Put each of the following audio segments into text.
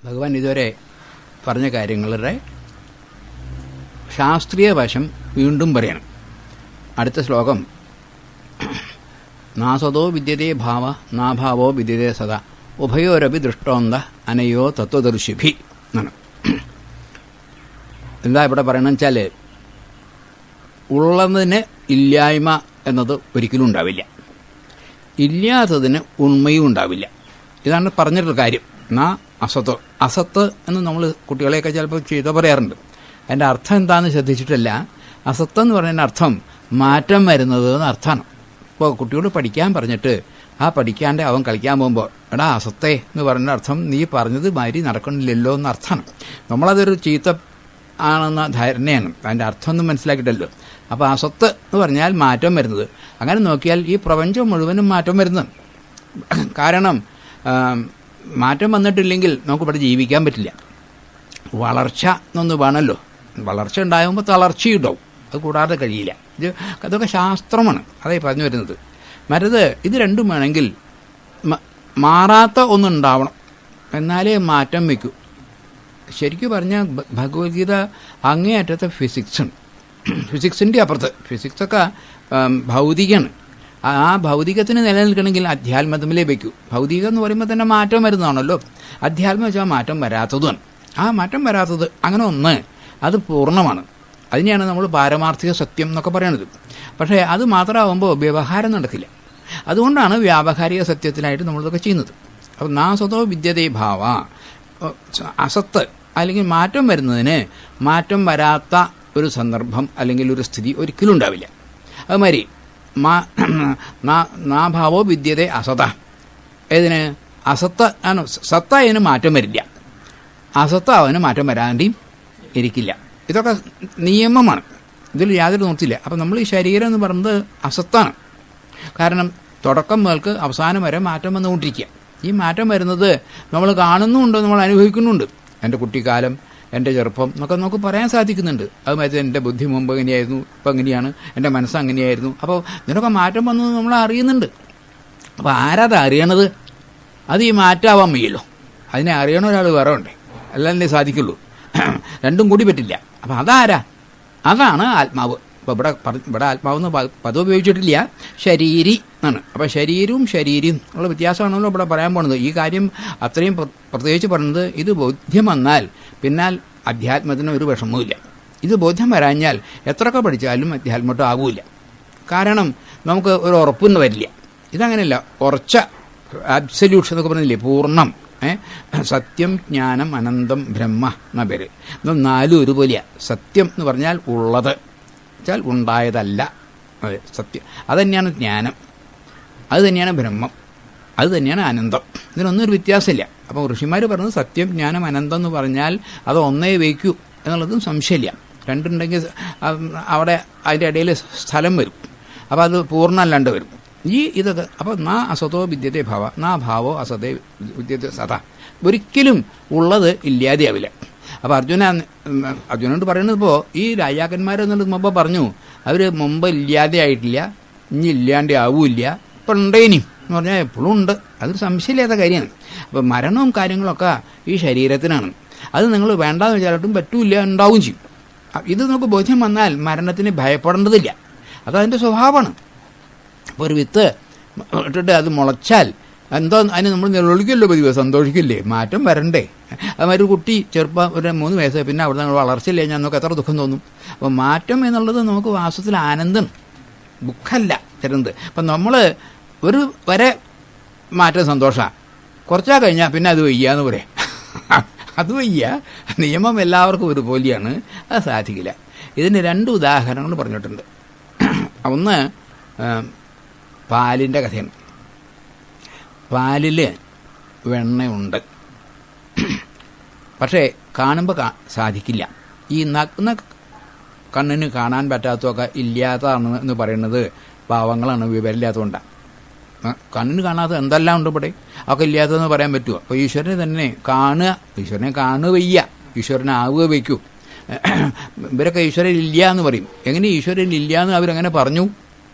ഭഗവാൻ ഇതുവരെ പറഞ്ഞ കാര്യങ്ങളുടെ ശാസ്ത്രീയ വശം വീണ്ടും പറയണം. അടുത്ത ശ്ലോകം നാസതോ വിദ്യതേ ഭാവ നാഭാവോ വിദ്യതേ സദാ ഉഭയോരപി ദൃഷ്ടോന്ത അനയോ തത്വദർശിഭി എന്നാണ്. എന്താ ഇവിടെ പറയണമെന്ന് വെച്ചാൽ, ഉള്ളതിന് ഇല്ലായ്മ എന്നത് ഒരിക്കലും ഉണ്ടാവില്ല, ഇല്ലാത്തതിന് ഉണ്മയും ഉണ്ടാവില്ല. ഇതാണ് പറഞ്ഞിട്ടുള്ള കാര്യം. അസത്ത് അസത്ത് എന്ന് നമ്മൾ കുട്ടികളെയൊക്കെ ചിലപ്പോൾ ചെയ്ത പറയാറുണ്ട്. അതിൻ്റെ അർത്ഥം എന്താണെന്ന് ശ്രദ്ധിച്ചിട്ടില്ല. അസത്ത് എന്ന് പറയുന്ന അർത്ഥം മാറ്റം വരുന്നത് എന്ന് അർത്ഥമാണ്. ഇപ്പോൾ കുട്ടിയോട് പഠിക്കാൻ പറഞ്ഞിട്ട് ആ പഠിക്കാണ്ട് അവൻ കളിക്കാൻ പോകുമ്പോൾ എടാ അസത്തേ എന്ന് പറയുന്ന അർത്ഥം നീ പറഞ്ഞത് മാതിരി നടക്കണില്ലല്ലോ എന്ന അർത്ഥമാണ്. നമ്മളതൊരു ചീത്ത ആണെന്ന ധാരണയാണ്, അതിൻ്റെ അർത്ഥമൊന്നും മനസ്സിലാക്കിയിട്ടല്ലോ. അപ്പോൾ അസത്ത് എന്ന് പറഞ്ഞാൽ മാറ്റം വരുന്നത്. അങ്ങനെ നോക്കിയാൽ ഈ പ്രപഞ്ചം മുഴുവനും മാറ്റം വരുന്നത്. കാരണം മാറ്റം വന്നിട്ടില്ലെങ്കിൽ നമുക്ക് ഇവിടെ ജീവിക്കാൻ പറ്റില്ല. വളർച്ച എന്നൊന്ന് വേണമല്ലോ. വളർച്ച ഉണ്ടാകുമ്പോൾ തളർച്ചയുണ്ടാവും, അത് കൂടാതെ കഴിയില്ല. അതൊക്കെ ശാസ്ത്രമാണ്, അതായി പറഞ്ഞു വരുന്നത്. മറ്റത് ഇത് രണ്ടും വേണമെങ്കിൽ മാറാത്ത ഒന്നുണ്ടാവണം, എന്നാലേ മാറ്റം വയ്ക്കൂ. ശരിക്കും പറഞ്ഞാൽ ഭഗവത്ഗീത അങ്ങേയറ്റത്തെ ഫിസിക്സാണ്. ഫിസിക്സിൻ്റെ അപ്പുറത്ത് ഫിസിക്സൊക്കെ ഭൗതികമാണ്. ആ ഭൗതികത്തിന് നിലനിൽക്കണമെങ്കിൽ അധ്യാത്മത്തിലേ വയ്ക്കൂ. ഭൗതികം എന്ന് പറയുമ്പോൾ തന്നെ മാറ്റം വരുന്നതാണല്ലോ. അധ്യാത്മം വെച്ചാൽ മാറ്റം വരാത്തതുമാണ്. ആ മാറ്റം വരാത്തത് അങ്ങനെ ഒന്ന്, അത് പൂർണ്ണമാണ്. അതിനെയാണ് നമ്മൾ പാരമാർത്ഥിക സത്യം എന്നൊക്കെ പറയണത്. പക്ഷേ അത് മാത്രമാകുമ്പോൾ വ്യവഹാരം നടക്കില്ല. അതുകൊണ്ടാണ് വ്യാവഹാരിക സത്യത്തിനായിട്ട് നമ്മളിതൊക്കെ ചെയ്യുന്നത്. അപ്പോൾ നാസതോ വിദ്യതേ ഭാവ, അസത്ത് അല്ലെങ്കിൽ മാറ്റം വരുന്നതിന് മാറ്റം വരാത്ത ഒരു സന്ദർഭം അല്ലെങ്കിൽ ഒരു സ്ഥിതി ഒരിക്കലും ഉണ്ടാവില്ല. അതുമാതിരി നാഭാവോ വിദ്യതേ അസത, ഏതിന് അസത്ത് ആണ്. സത്ത അതിന് മാറ്റം വരില്ല, അസത്ത അവന് മാറ്റം വരാണ്ടിയും ഇരിക്കില്ല. ഇതൊക്കെ നിയമമാണ്, ഇതിൽ യാതൊരു നിർത്തില്ല. അപ്പം നമ്മൾ ഈ ശരീരം എന്ന് പറയുന്നത് അസത്താണ്. കാരണം തുടക്കം മുതൽക്ക് അവസാനം വരെ മാറ്റം വന്നുകൊണ്ടിരിക്കുക. ഈ മാറ്റം വരുന്നത് നമ്മൾ കാണുന്നുമുണ്ട്, നമ്മൾ അനുഭവിക്കുന്നുണ്ട്. എൻ്റെ കുട്ടിക്കാലം, എൻ്റെ ചെറുപ്പം എന്നൊക്കെ നമുക്ക് പറയാൻ സാധിക്കുന്നുണ്ട്. അതുമാതിരി എൻ്റെ ബുദ്ധി മുമ്പ് എങ്ങനെയായിരുന്നു, ഇപ്പം എങ്ങനെയാണ്, എൻ്റെ മനസ്സ് അങ്ങനെയായിരുന്നു. അപ്പോൾ ഇതിനൊക്കെ മാറ്റം വന്നത് നമ്മൾ അറിയുന്നുണ്ട്. അപ്പോൾ ആരാത് അറിയണത്? അത് ഈ മാറ്റാവാൻ വയ്യല്ലോ. അതിനെ അറിയണ ഒരാൾ വേറെ ഉണ്ട്, അല്ലേ സാധിക്കുള്ളൂ. രണ്ടും കൂടി പറ്റില്ല. അപ്പം അതാരാ? അതാണ് ആത്മാവ്. അപ്പോൾ ഇവിടെ ആത്മാവെന്ന് പദം ഉപയോഗിച്ചിട്ടില്ല, ശരീരി എന്നാണ്. അപ്പോൾ ശരീരവും ശരീരിയും ഉള്ള വ്യത്യാസമാണല്ലോ ഇവിടെ പറയാൻ പോകുന്നത്. ഈ കാര്യം അത്രയും പ്രത്യേകിച്ച് പറയുന്നത്, ഇത് ബോധ്യം വന്നാൽ പിന്നാൽ അധ്യാത്മത്തിന് ഒരു വിഷമവുമില്ല. ഇത് ബോധ്യം വരാഞ്ഞാൽ എത്രയൊക്കെ പഠിച്ചാലും അധ്യാത്മം ആകൂല. കാരണം നമുക്ക് ഒരു ഉറപ്പൊന്നും വരില്ല. ഇതങ്ങനെയല്ല, ഉറച്ച ആബ്സല്യൂട്ട്സ് എന്നൊക്കെ പറഞ്ഞില്ലേ, പൂർണ്ണം. സത്യം, ജ്ഞാനം, അനന്തം, ബ്രഹ്മ എന്ന പേര്. ഇത് നാലും ഒരുപോലെയാണ്. സത്യം എന്ന് പറഞ്ഞാൽ ഉള്ളത് വെച്ചാൽ ഉണ്ടായതല്ല, അതെ സത്യം. അതുതന്നെയാണ് ജ്ഞാനം, അത് തന്നെയാണ് ബ്രഹ്മം, അത് തന്നെയാണ് അനന്തം. ഇതിനൊന്നും ഒരു വ്യത്യാസമില്ല. അപ്പോൾ ഋഷിമാർ പറഞ്ഞത് സത്യം, ജ്ഞാനം, അനന്തം എന്ന് പറഞ്ഞാൽ അത് ഒന്നേ വയ്ക്കൂ എന്നുള്ളതും സംശയമില്ല. രണ്ടുണ്ടെങ്കിൽ അവിടെ അതിൻ്റെ ഇടയിൽ സ്ഥലം വരും, അപ്പോൾ അത് പൂർണ്ണമല്ലാണ്ട് വരും. ഇതൊക്കെ അപ്പോൾ അസതോ വിദ്യതേ ഭാവ ഭാവോ അസതേ വിദ്യതേ സത, ഒരിക്കലും ഉള്ളത് ഇല്ലാതെയാവില്ല. അപ്പോൾ അർജുനോട് പറയുന്നത്, ഇപ്പോൾ ഈ രാജാക്കന്മാരെന്നുള്ളത് മുമ്പ് പറഞ്ഞു, അവർ മുമ്പ് ഇല്ലാതെ ആയിട്ടില്ല, ഇനി ഇല്ലാണ്ട് ആവില്ല, ഇപ്പം ഉണ്ടേനും എന്ന് പറഞ്ഞാൽ എപ്പോഴും ഉണ്ട്. അതൊരു സംശയമില്ലാത്ത കാര്യമാണ്. അപ്പോൾ മരണവും കാര്യങ്ങളൊക്കെ ഈ ശരീരത്തിനാണ്. അത് നിങ്ങൾ വേണ്ടാന്ന് വെച്ചാലും പറ്റൂല, ഉണ്ടാവും ചെയ്യും. ഇത് നമുക്ക് ബോധ്യം വന്നാൽ മരണത്തിന് ഭയപ്പെടേണ്ടതില്ല, അതതിൻ്റെ സ്വഭാവമാണ്. അപ്പോൾ ഒരു വിത്ത് ഇട്ടിട്ട് അത് മുളച്ചാൽ എന്തോ അതിന് നമ്മൾ നിലവിളിക്കല്ലോ, പതിവ് സന്തോഷിക്കില്ലേ, മാറ്റം വരണ്ടേ. അതുമാതിരി ഒരു കുട്ടി ചെറുപ്പം ഒരു 3 വയസ്സ്, പിന്നെ അവിടെ നിന്ന് വളർച്ചയില്ലേ, ഞാൻ നമുക്ക് എത്ര ദുഃഖം തോന്നും. അപ്പോൾ മാറ്റം എന്നുള്ളത് നമുക്ക് വാസ്തവത്തിൽ ആനന്ദം, ദുഃഖമല്ല തരുന്നത്. അപ്പം നമ്മൾ ഒരു വരെ മാറ്റം സന്തോഷമാണ്, കുറച്ചാൽ കഴിഞ്ഞാൽ പിന്നെ അത് വയ്യാന്ന് പറയാം. അത് വയ്യ, നിയമം എല്ലാവർക്കും ഒരുപോലെയാണ്, അത് സാധിക്കില്ല. ഇതിന് 2 ഉദാഹരണങ്ങൾ പറഞ്ഞിട്ടുണ്ട്. ഒന്ന് പാലിൻ്റെ കഥയാണ്. പാലിൽ വെണ്ണയുണ്ട്, പക്ഷേ കാണുമ്പോൾ സാധിക്കില്ല. ഈ നഗ്ന കണ്ണിന് കാണാൻ പറ്റാത്തതൊക്കെ ഇല്ലാത്തതാണ് എന്ന് പറയുന്നത് പാവങ്ങളാണ്, വിവരമില്ലാത്തതുകൊണ്ടാണ്. കണ്ണിന് കാണാത്ത എന്തെല്ലാം ഉണ്ട് ഇവിടെ, ഒക്കെ ഇല്ലാത്തതെന്ന് പറയാൻ പറ്റുമോ? അപ്പോൾ ഈശ്വരനെ തന്നെ കാണുക, ഈശ്വരനെ കാണുക വയ്യ, ഈശ്വരനെ ആവുക വയ്ക്കൂ. ഇവരൊക്കെ ഈശ്വരൻ ഇല്ല എന്ന് പറയും. എങ്ങനെ ഈശ്വരൻ ഇല്ല എന്ന് അവരെങ്ങനെ പറഞ്ഞു?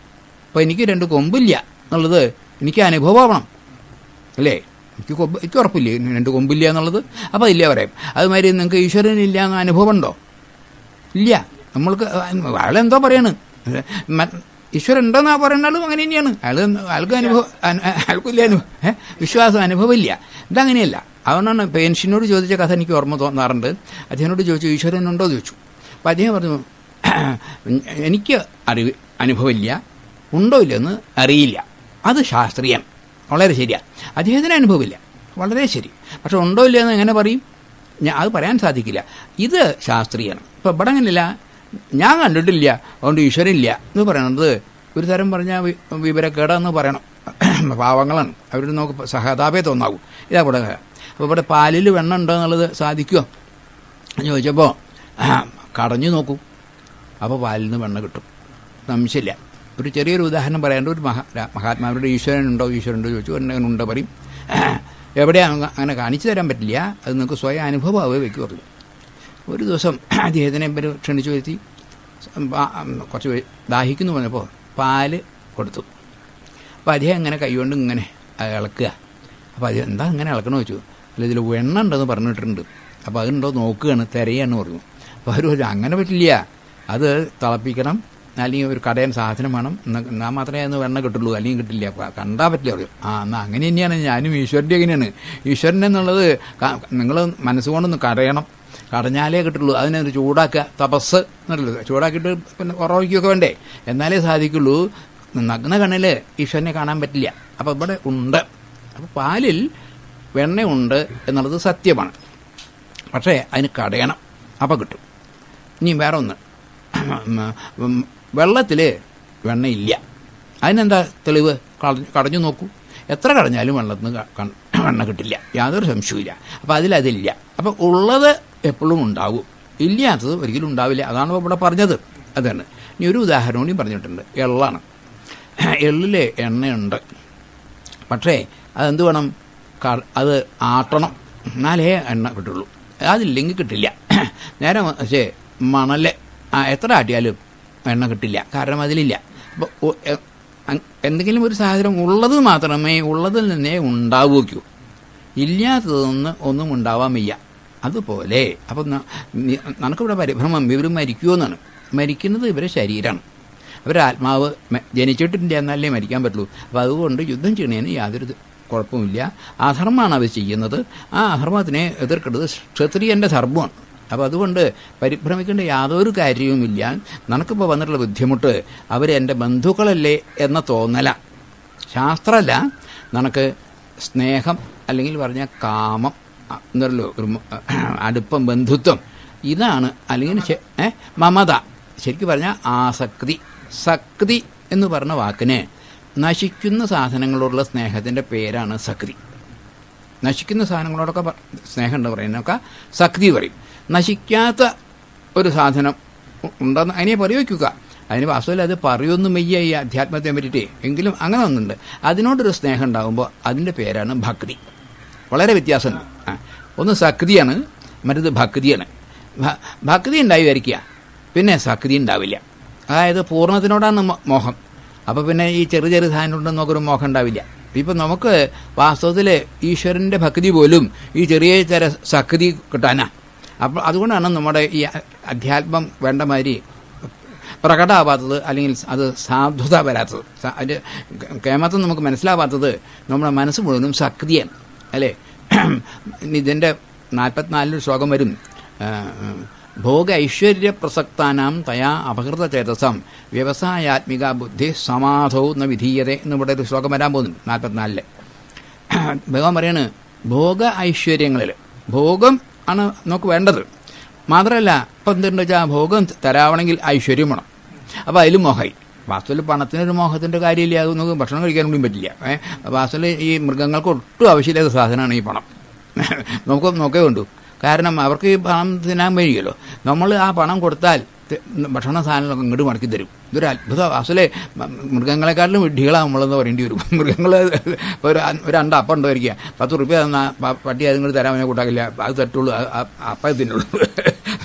അപ്പോൾ എനിക്ക് 2 കൊമ്പില്ല എന്നുള്ളത് എനിക്ക് അനുഭവമാവണം, അല്ലേ? എനിക്ക് ഉറപ്പില്ല 2 കൊമ്പില്ല എന്നുള്ളത്. അപ്പോൾ ഇല്ല പറയാം. അതുമാതിരി നിങ്ങൾക്ക് ഈശ്വരനില്ല എന്ന അനുഭവം ഉണ്ടോ? ഇല്ല. നമ്മൾക്ക് അയാളെന്തോ പറയാണ്, ഈശ്വരൻ ഉണ്ടെന്നാ പറയുന്നാലും അങ്ങനെ തന്നെയാണ്. അയാൾക്ക് അനുഭവം, അയാൾക്കില്ല അനുഭവം, വിശ്വാസം, അനുഭവമില്ല. ഇതങ്ങനെയല്ല. അതുകൊണ്ടാണ് പേൻഷനോട് ചോദിച്ച കഥ എനിക്ക് ഓർമ്മ തോന്നാറുണ്ട്. അദ്ദേഹനോട് ചോദിച്ചു ഈശ്വരൻ ഉണ്ടോ ചോദിച്ചു. അപ്പം അദ്ദേഹം പറഞ്ഞു എനിക്ക് അനുഭവമില്ല, ഉണ്ടോ ഇല്ലെന്ന് അറിയില്ല. അത് ശാസ്ത്രീയം, വളരെ ശരിയാണ്. അദ്ദേഹത്തിന് അനുഭവമില്ല, വളരെ ശരി. പക്ഷെ ഉണ്ടോ ഇല്ല എന്ന് എങ്ങനെ പറയും? അത് പറയാൻ സാധിക്കില്ല. ഇത് ശാസ്ത്രീയമാണ്. ഇപ്പം ഇവിടെ അങ്ങനെയല്ല, ഞാൻ കണ്ടിട്ടില്ല അതുകൊണ്ട് ഈശ്വരനില്ല എന്ന് പറയണത് ഒരു തരം പറഞ്ഞാൽ വിവരക്കേടെന്ന് പറയണം. പാവങ്ങളാണ് അവർ, നമുക്ക് സഹതാപേ തോന്നാവും. ഇതാ ഇവിടെ. അപ്പോൾ ഇവിടെ പാലിൽ വെണ്ണ ഉണ്ടോ എന്നുള്ളത് സാധിക്കുമോ എന്ന് ചോദിച്ചപ്പോൾ കടഞ്ഞു നോക്കൂ, അപ്പോൾ പാലിൽ നിന്ന് വെണ്ണ കിട്ടും, സംശയമില്ല. ഒരു ചെറിയൊരു ഉദാഹരണം പറയാണ്ട്, ഒരു മഹാത്മാവരുടെ ഈശ്വരനുണ്ടോ ചോദിച്ചു, ഉണ്ടോ പറയും. എവിടെയാണ് അങ്ങനെ കാണിച്ചു തരാൻ പറ്റില്ല, അത് നിങ്ങൾക്ക് സ്വയം അനുഭവമാവേ വയ്ക്കു പറഞ്ഞു. ഒരു ദിവസം അദ്ദേഹത്തിനെ ഇവർ ക്ഷണിച്ചു വരുത്തി, കുറച്ച് ദാഹിക്കുന്നു പറഞ്ഞപ്പോൾ പാല് കൊടുത്തു. അപ്പോൾ അദ്ദേഹം ഇങ്ങനെ കൈകൊണ്ട് ഇങ്ങനെ ഇളക്കുക. അപ്പോൾ അത് എന്താ ഇങ്ങനെ ഇളക്കണമെന്ന് വെച്ചു. അല്ല, ഇതിൽ വെണ്ണ ഉണ്ടെന്ന് പറഞ്ഞിട്ടുണ്ട്, അപ്പോൾ അതുണ്ടോ നോക്കുകയാണ്, തിരയാണ് പറഞ്ഞു. അപ്പോൾ അവർ പറഞ്ഞു അങ്ങനെ പറ്റില്ല, അത് തിളപ്പിക്കണം, അല്ലെങ്കിൽ ഒരു കടയൻ സാധനം വേണം, എന്നാൽ മാത്രമേ അന്ന് വെണ്ണ കിട്ടുള്ളൂ, അല്ലെങ്കിൽ കിട്ടില്ല, കണ്ടാൽ പറ്റില്ല പറയും. എന്നാൽ അങ്ങനെ തന്നെയാണ് ഞാനും ഈശ്വരൻ്റെ എങ്ങനെയാണ്. ഈശ്വരൻ എന്നുള്ളത് നിങ്ങൾ മനസ്സുകൊണ്ടൊന്ന് കടയണം, കടഞ്ഞാലേ കിട്ടുള്ളൂ. അതിനൊരു ചൂടാക്കുക, തപസ് എന്നുള്ളത് ചൂടാക്കിയിട്ട് പിന്നെ ഉറവിക്കൊക്കെ വേണ്ടേ, എന്നാലേ സാധിക്കുള്ളൂ. നഗ്ന കണ്ണിൽ ഈശ്വരനെ കാണാൻ പറ്റില്ല. അപ്പോൾ ഇവിടെ ഉണ്ട്. അപ്പോൾ പാലിൽ വെണ്ണയുണ്ട് എന്നുള്ളത് സത്യമാണ്, പക്ഷേ അതിന് കടയണം, അപ്പോൾ കിട്ടും. ഇനി വേറെ ഒന്ന്, വെള്ളത്തിൽ വെണ്ണയില്ല. അതിനെന്താ തെളിവ്? കടഞ്ഞു നോക്കൂ, എത്ര കടഞ്ഞാലും വെള്ളത്തിൽ നിന്ന് വെണ്ണ കിട്ടില്ല, യാതൊരു സംശയമില്ല. അപ്പോൾ അതില്ല. അപ്പോൾ ഉള്ളത് എപ്പോഴും ഉണ്ടാവും, ഇല്ലാത്തത് ഒരിക്കലും ഉണ്ടാവില്ല. അതാണ് ഇവിടെ പറഞ്ഞത്. അതാണ്. ഇനി ഒരു ഉദാഹരണം കൂടി പറഞ്ഞിട്ടുണ്ട്. എള്ളാണ്. എള്ളിൽ എണ്ണയുണ്ട്, പക്ഷേ അതെന്ത് വേണം? അത് ആട്ടണം, എന്നാലേ എണ്ണ കിട്ടുള്ളൂ. അതില്ലെങ്കിൽ കിട്ടില്ല. നേരെ പക്ഷേ മണൽ എത്ര ആട്ടിയാലും എണ്ണ കിട്ടില്ല, കാരണം അതിലില്ല. അപ്പോൾ എന്തെങ്കിലും ഒരു സാധനം ഉള്ളത് മാത്രമേ ഉള്ളതിൽ നിന്നേ ഉണ്ടാവൂ, ഇല്ലാത്തതൊന്ന് ഒന്നും ഉണ്ടാവാൻ വയ്യ. അതുപോലെ അപ്പം നമുക്കിവിടെ പരിഭ്രമം, ഇവർ മരിക്കുമോയെന്നാണ്. മരിക്കുന്നത് ഇവരെ ശരീരമാണ്, അവരുടെ ആത്മാവ് ജനിച്ചിട്ടില്ല എന്നല്ലേ മരിക്കാൻ പറ്റുള്ളൂ. അപ്പോൾ അതുകൊണ്ട് യുദ്ധം ചെയ്യണതിന് യാതൊരു കുഴപ്പമില്ല. അധർമ്മമാണ് അവർ ചെയ്യുന്നത്. ആ അധർമ്മത്തിനെ എതിർക്കേണ്ടത് ക്ഷത്രിയൻ്റെ ധർമ്മമാണ്. അപ്പോൾ അതുകൊണ്ട് പരിഭ്രമിക്കേണ്ട യാതൊരു കാര്യവുമില്ല. നമുക്കിപ്പോൾ വന്നിട്ടുള്ള ബുദ്ധിമുട്ട് അവരെൻ്റെ ബന്ധുക്കളല്ലേ എന്ന തോന്നല, ശാസ്ത്രമല്ല. നമുക്ക് സ്നേഹം അല്ലെങ്കിൽ പറഞ്ഞ കാമം എന്നല്ലോ, ഒരു അടുപ്പം, ബന്ധുത്വം, ഇതാണ്. അല്ലെങ്കിൽ മമത, ശരിക്കും പറഞ്ഞാൽ ആസക്തി. സക്തി എന്ന് പറഞ്ഞ വാക്കിന് നശിക്കുന്ന സാധനങ്ങളോടുള്ള സ്നേഹത്തിൻ്റെ പേരാണ് സക്തി. നശിക്കുന്ന സാധനങ്ങളോടൊക്കെ സ്നേഹം ഉണ്ട് പറയുന്നതൊക്കെ സക്തി പറയും. നശിക്കാത്ത ഒരു സാധനം ഉണ്ടെന്ന് അതിനെ പറയുക. അതിന് വാസ്തവത്തിൽ അത് പറയൊന്നും വയ്യ ഈ അധ്യാത്മത്തെ പറ്റിയിട്ട്. എങ്കിലും അങ്ങനെ ഒന്നുണ്ട്. അതിനോടൊരു സ്നേഹം ഉണ്ടാകുമ്പോൾ അതിൻ്റെ പേരാണ് ഭക്തി. വളരെ വ്യത്യാസമുണ്ട്. ഒന്ന് സക്തിയാണ്, മറ്റത് ഭക്തിയാണ്. ഭക്തി ഉണ്ടായി വരിക്കുക, പിന്നെ സക്തി ഉണ്ടാവില്ല. അതായത് പൂർണ്ണത്തിനോടാണ് മോഹം. അപ്പോൾ പിന്നെ ഈ ചെറിയ സാധനം ഉണ്ടെന്ന് നമുക്കൊരു മോഹം ഉണ്ടാവില്ല. ഇപ്പം നമുക്ക് വാസ്തവത്തിൽ ഈശ്വരൻ്റെ ഭക്തി പോലും ഈ ചെറിയ സക്തി കിട്ടാനാ. അപ്പോൾ അതുകൊണ്ടാണ് നമ്മുടെ ഈ അധ്യാത്മം വേണ്ട മാതിരി പ്രകടമാവാത്തത്, അല്ലെങ്കിൽ അത് സാധുത വരാത്തത്, അതിൻ്റെ കേമത്വം നമുക്ക് മനസ്സിലാവാത്തത്. നമ്മുടെ മനസ്സ് മുഴുവനും സക്തിയാണ്, അല്ലേ? ഇതിൻ്റെ 44 ശ്ലോകം വരും. ഭോഗ ഐശ്വര്യ പ്രസക്താനാം തയാ അപഹൃത ചേതസം വ്യവസായാത്മിക ബുദ്ധി സമാധോ എന്ന വിധീയത എന്നിവിടെ ഒരു ശ്ലോകം വരാൻ പോകുന്നു 44. ഭഗവാൻ പറയാണ്, ഭോഗ ഐശ്വര്യങ്ങളിൽ ഭോഗം ആണ് നമുക്ക് വേണ്ടത്. മാത്രമല്ല ഇപ്പം എന്തുണ്ട് വെച്ചാൽ ഭോഗം തരാവണമെങ്കിൽ ഐശ്വര്യം വേണം. അപ്പോൾ അതിലും മോഹമായി. വാസ്തവത്തിൽ പണത്തിനൊരു മോഹത്തിൻ്റെ കാര്യമില്ല. അത് നമുക്ക് ഭക്ഷണം കഴിക്കാൻ കൂടിയും പറ്റില്ല. വാസ്തവത്തിൽ ഈ മൃഗങ്ങൾക്ക് ഒട്ടും ആവശ്യമില്ലാത്ത സാധനമാണ് ഈ പണം. നമുക്ക് നോക്കേ വേണ്ടു. കാരണം അവർക്ക് ഈ പണം തിന്നാൻ കഴിയുമല്ലോ. നമ്മൾ ആ പണം കൊടുത്താൽ ഭക്ഷണ സാധനങ്ങളൊക്കെ ഇങ്ങോട്ട് മടക്കി തരും. ഇതൊരു അത്ഭുതം. വാസ്തവത്തിൽ മൃഗങ്ങളെക്കാട്ടിലും വിഡ്ഢികളാണ് നമ്മളെന്ന് പറയേണ്ടി വരും. മൃഗങ്ങൾ ഒരു 2 അപ്പം ഉണ്ടായിരിക്കുക, 10 റുപ്യ തന്നാൽ പട്ടി അത് ഇങ്ങോട്ട് തരാൻ അവനെ കൂട്ടാക്കില്ല, അത് തട്ടുള്ളൂ, അപ്പം തിന്നുള്ളൂ.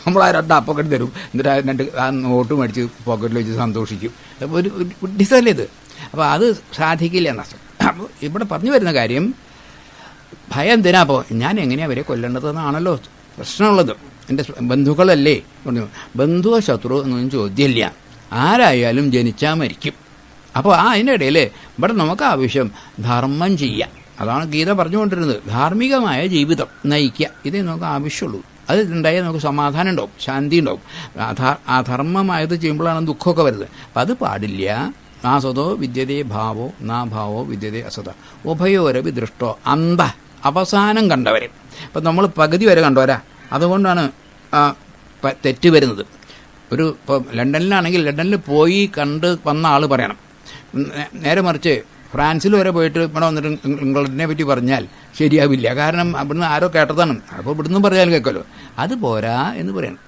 നമ്മൾ ആ 2 അപ്പം കെട്ടി തരും. എന്നിട്ട് ആ നോട്ട് മേടിച്ച് പോക്കറ്റിൽ വെച്ച് സന്തോഷിക്കും. അപ്പോൾ ഒരു വിഡ്ഢിത്തല്ലേ ഇത്. അപ്പോൾ അത് സാധിക്കില്ല എന്നർത്ഥം. അപ്പോൾ ഇവിടെ പറഞ്ഞു വരുന്ന കാര്യം, ഭയം എന്തിനാ? അപ്പോൾ ഞാൻ എങ്ങനെയാണ് അവരെ കൊല്ലേണ്ടതെന്നാണല്ലോ പ്രശ്നമുള്ളത്. എൻ്റെ ബന്ധുക്കളല്ലേ പറഞ്ഞു. ബന്ധുവോ ശത്രു എന്നൊന്നും ചോദ്യമില്ല, ആരായാലും ജനിച്ചാൽ മരിക്കും. അപ്പോൾ അതിൻ്റെ ഇടയിൽ ഇവിടെ നമുക്ക് ആവശ്യം ധർമ്മം ചെയ്യാം. അതാണ് ഗീത പറഞ്ഞുകൊണ്ടിരുന്നത്. ധാർമ്മികമായ ജീവിതം നയിക്കുക, ഇതേ നമുക്ക് ആവശ്യമുള്ളൂ. അത് ഉണ്ടായാൽ നമുക്ക് സമാധാനം ഉണ്ടാവും, ശാന്തി ഉണ്ടാവും. അധർമ്മമായത് ചെയ്യുമ്പോഴാണ് ദുഃഖമൊക്കെ വരുന്നത്. അപ്പം അത് പാടില്ല. നാസതോ വിദ്യതേ ഭാവോ നാ ഭാവോ വിദ്യതേ അസത ഉഭയോരവി ദൃഷ്ടോ അന്ത, അവസാനം കണ്ടവരെ. ഇപ്പം നമ്മൾ പകുതി വരെ കണ്ടവരാ, അതുകൊണ്ടാണ് തെറ്റ് വരുന്നത്. ഇപ്പോൾ ലണ്ടനിലാണെങ്കിൽ ലണ്ടനിൽ പോയി കണ്ട് വന്ന ആൾ പറയണം. നേരെ മറിച്ച് ഫ്രാൻസിൽ വരെ പോയിട്ട് ഇവിടെ വന്നിട്ട് ഇംഗ്ലണ്ടിനെ പറ്റി പറഞ്ഞാൽ ശരിയാവില്ല. കാരണം അവിടുന്ന് ആരോ കേട്ടതാണ്, അപ്പോൾ ഇവിടുന്ന് പറഞ്ഞാൽ കേൾക്കുമല്ലോ. അത് പോരാ എന്ന് പറയണം.